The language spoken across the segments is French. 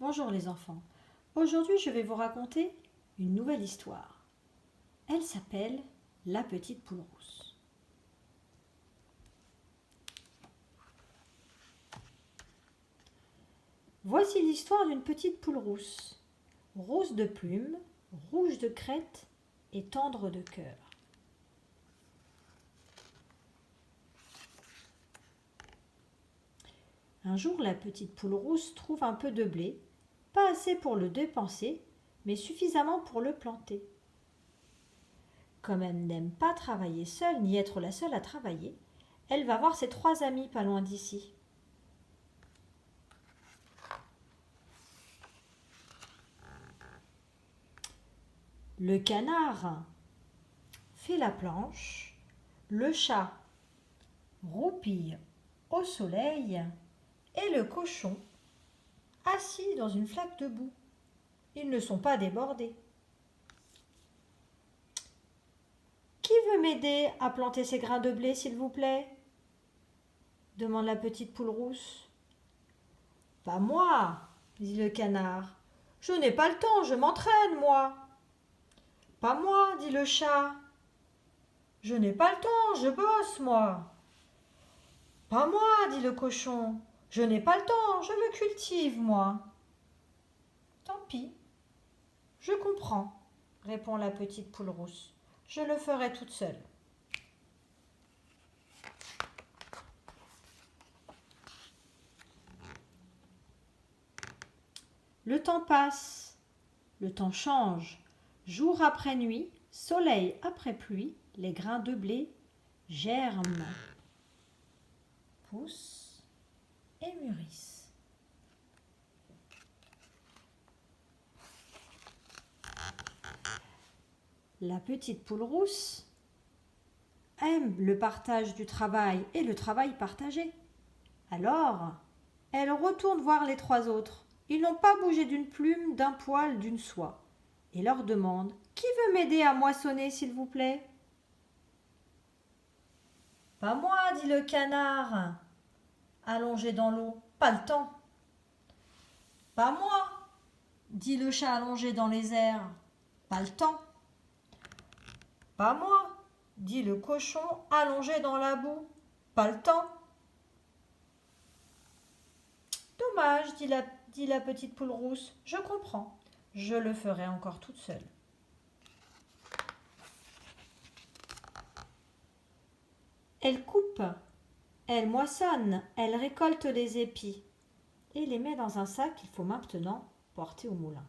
Bonjour les enfants. Aujourd'hui, je vais vous raconter une nouvelle histoire. Elle s'appelle La petite poule rousse. Voici l'histoire d'une petite poule rousse, rose de plumes, rouge de crête et tendre de cœur. Un jour, la petite poule rousse trouve un peu de blé, pas assez pour le dépenser, mais suffisamment pour le planter. Comme elle n'aime pas travailler seule, ni être la seule à travailler, elle va voir ses 3 amis pas loin d'ici. Le canard fait la planche, le chat roupille au soleil et le cochon assis dans une flaque de boue. Ils ne sont pas débordés. Qui veut m'aider à planter ces grains de blé, s'il vous plaît ? Demande la petite poule rousse. Pas moi, dit le canard. Je n'ai pas le temps, je m'entraîne, moi. Pas moi, dit le chat. Je n'ai pas le temps, je bosse, moi. Pas moi, dit le cochon. Je n'ai pas le temps, je me cultive, moi. Tant pis. Je comprends, répond la petite poule rousse. Je le ferai toute seule. Le temps passe, le temps change. Jour après nuit, soleil après pluie, les grains de blé germent, poussent et mûrissent. La petite poule rousse aime le partage du travail et le travail partagé. Alors, elle retourne voir les 3 autres. Ils n'ont pas bougé d'une plume, d'un poil, d'une soie, et leur demande « Qui veut m'aider à moissonner, s'il vous plaît ?» Pas moi, dit le canard, allongé dans l'eau. Pas le temps. Pas moi, dit le chat allongé dans les airs. Pas le temps. Pas moi, dit le cochon allongé dans la boue. Pas le temps. Dommage, dit la petite poule rousse. Je comprends. Je le ferai encore toute seule. Elle coupe, elle moissonne, elle récolte les épis et les met dans un sac qu'il faut maintenant porter au moulin.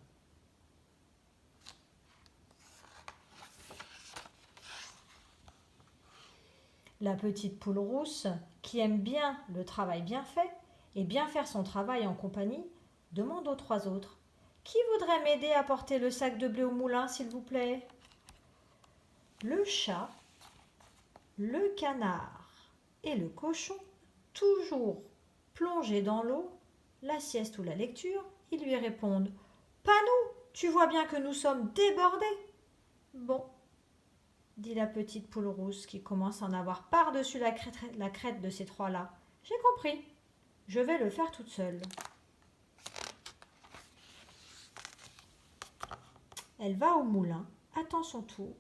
La petite poule rousse, qui aime bien le travail bien fait et bien faire son travail en compagnie, demande aux 3 autres « Qui voudrait m'aider à porter le sac de blé au moulin, s'il vous plaît ?» Le chat, le canard et le cochon, toujours plongés dans l'eau, la sieste ou la lecture, ils lui répondent « Pas nous, tu vois bien que nous sommes débordés. » Bon, dit la petite poule rousse qui commence à en avoir par-dessus la crête de ces 3-là. J'ai compris, je vais le faire toute seule. Elle va au moulin, attend son tour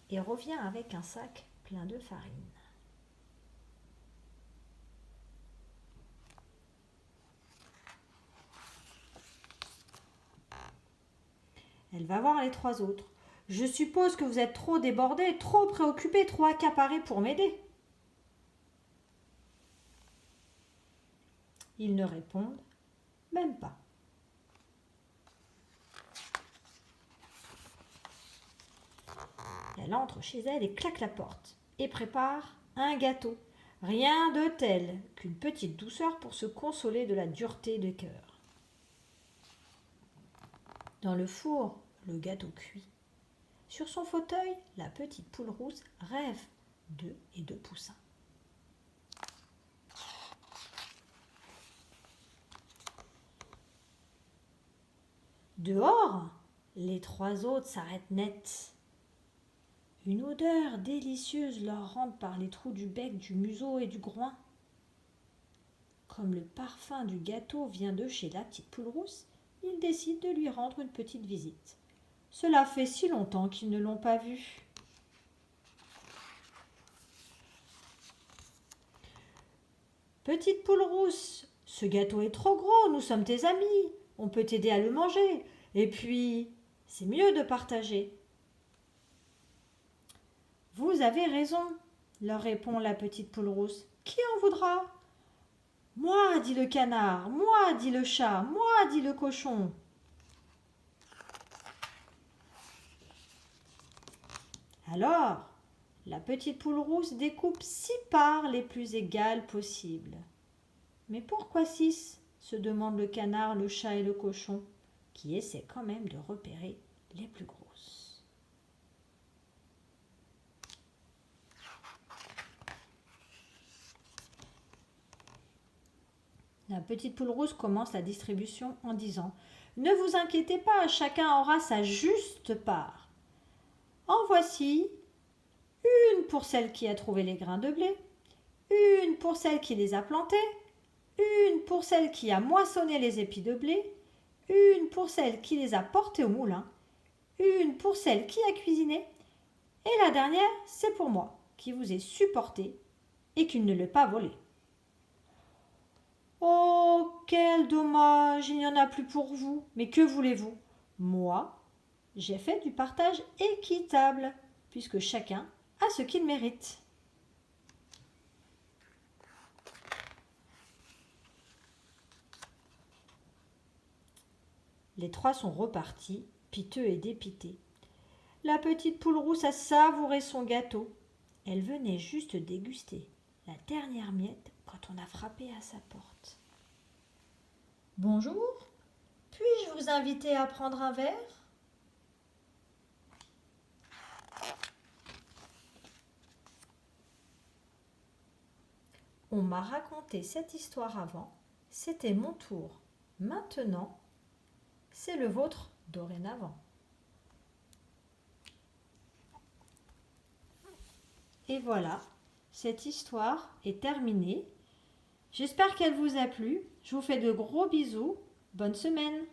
et revient avec un sac plein de farine. Elle va voir les 3 autres. Je suppose que vous êtes trop débordés, trop préoccupés, trop accaparés pour m'aider. Ils ne répondent même pas. Elle entre chez elle et claque la porte et prépare un gâteau. Rien de tel qu'une petite douceur pour se consoler de la dureté de cœur. Dans le four, le gâteau cuit. Sur son fauteuil, la petite poule rousse rêve d'œufs et de poussins. Dehors, les 3 autres s'arrêtent net. Une odeur délicieuse leur rentre par les trous du bec, du museau et du groin. comme le parfum du gâteau vient de chez la petite poule rousse, ils décident de lui rendre une petite visite. Cela fait si longtemps qu'ils ne l'ont pas vu. Petite poule rousse, ce gâteau est trop gros, nous sommes tes amis, on peut t'aider à le manger. Et puis, c'est mieux de partager. Vous avez raison, leur répond la petite poule rousse. Qui en voudra? Moi, dit le canard, moi, dit le chat, moi, dit le cochon. Alors, la petite poule rousse découpe 6 parts les plus égales possibles. Mais pourquoi 6? Se demande le canard, le chat et le cochon, qui essaient quand même de repérer les plus grosses. La petite poule rousse commence la distribution en disant « Ne vous inquiétez pas, chacun aura sa juste part. En voici une pour celle qui a trouvé les grains de blé, une pour celle qui les a plantés, une pour celle qui a moissonné les épis de blé, une pour celle qui les a portés au moulin, une pour celle qui a cuisiné, et la dernière, c'est pour moi, qui vous ai supporté et qui ne l'ai pas volé. » Oh, quel dommage, il n'y en a plus pour vous. Mais que voulez-vous? Moi, j'ai fait du partage équitable, puisque chacun a ce qu'il mérite. Les 3 sont repartis, piteux et dépités. La petite poule rousse a savouré son gâteau. Elle venait juste déguster la dernière miette quand on a frappé à sa porte. « Bonjour, puis-je vous inviter à prendre un verre ?» On m'a raconté cette histoire avant, c'était mon tour. Maintenant, c'est le vôtre dorénavant. Et voilà, cette histoire est terminée. J'espère qu'elle vous a plu. Je vous fais de gros bisous. Bonne semaine.